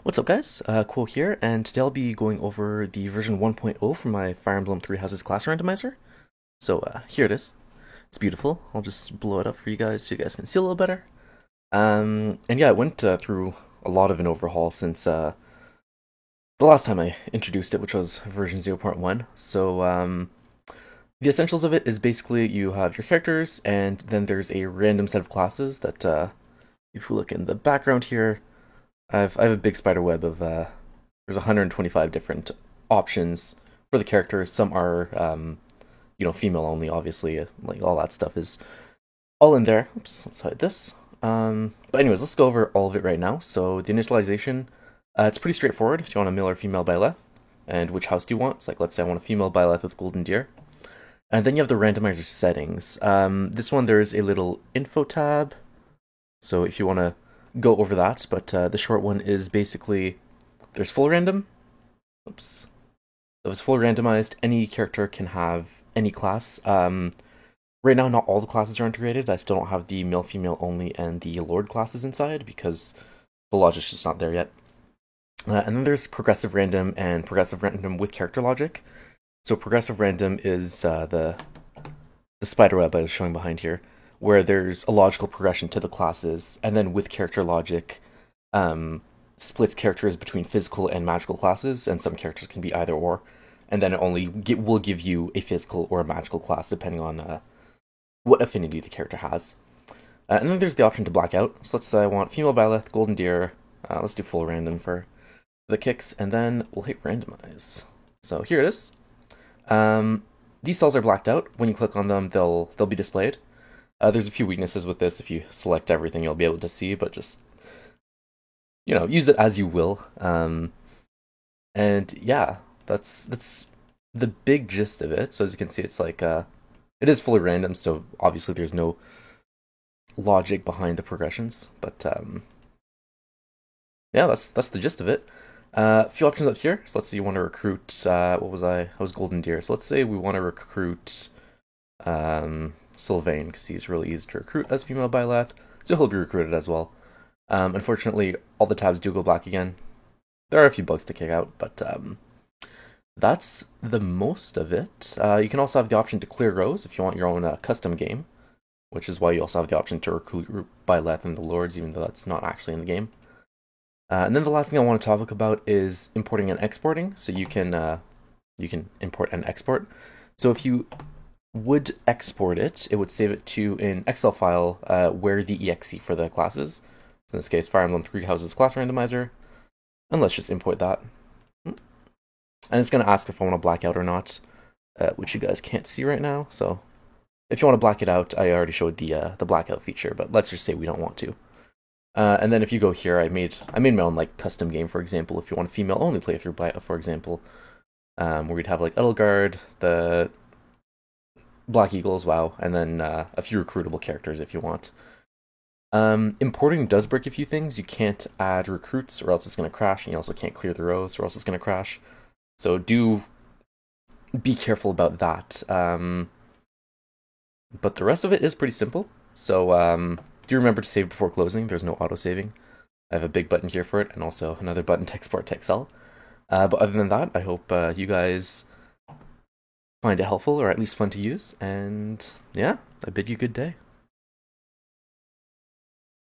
What's up, guys? Cool here, and today I'll be going over the version 1.0 for my Fire Emblem Three Houses class randomizer. So here it is. It's beautiful. I'll just blow it up for you guys so you guys can see a little better. And yeah, I went through a lot of an overhaul since the last time I introduced it, which was version 0.1. So the essentials of it is basically you have your characters, and then there's a random set of classes that, if we look in the background here, I have a big spider web of there's 125 different options for the characters. Some are female only, obviously. Like all that stuff is all in there. Oops, let's hide this. But anyways, let's go over all of it right now. So the initialization, it's pretty straightforward. Do you want a male or female Byleth? And which house do you want? It's like, let's say I want a female Byleth with Golden Deer. And then you have the randomizer settings. This one, there's a little info tab. So if you want to go over that, but the short one is basically there's full random. Oops. So it's full randomized. Any character can have any class. Right now, not all the classes are integrated. I still don't have the male, female only, and the Lord classes inside because the logic's just not there yet. And then there's progressive random and progressive random with character logic. So progressive random is the spiderweb I was showing behind here, where there's a logical progression to the classes, and then with character logic, splits characters between physical and magical classes, and some characters can be either or, and then it only will give you a physical or a magical class depending on what affinity the character has. And then there's the option to black out. So let's say I want female Byleth, Golden Deer. Let's do full random for the kicks, and then we'll hit randomize. So here it is. These cells are blacked out. When you click on them, they'll be displayed. There's a few weaknesses with this. If you select everything, you'll be able to see, but just, use it as you will. And yeah, that's the big gist of it. So as you can see, it's like, it is fully random, so obviously there's no logic behind the progressions, but yeah, that's the gist of it. A few options up here. So let's say you want to recruit, what was I was Golden Deer. So let's say we want to recruit, Sylvain, because he's really easy to recruit as female Byleth, so he'll be recruited as well. Unfortunately, all the tabs do go black again. There are a few bugs to kick out, but that's the most of it. You can also have the option to clear rows if you want your own custom game, which is why you also have the option to recruit Byleth and the Lords, even though that's not actually in the game. And then the last thing I want to talk about is importing and exporting. So you can import and export. So if you would export it, it would save it to an Excel file where the exe for the classes. So in this case, Fire Emblem Three Houses class randomizer. And let's just import that. And it's going to ask if I want to black out or not, which you guys can't see right now. So if you want to black it out, I already showed the blackout feature, but let's just say we don't want to. And then if you go here, I made my own like custom game, for example, if you want a female only playthrough, for example, where we'd have like Edelgard, the Black Eagle as well, and then a few recruitable characters if you want. Importing does break a few things. You can't add recruits or else it's going to crash, and you also can't clear the rows or else it's going to crash. So do be careful about that. But the rest of it is pretty simple. So do remember to save before closing. There's no auto-saving. I have a big button here for it, and also another button to export to Excel. But other than that, I hope you guys find it helpful, or at least fun to use. And yeah, I bid you good day.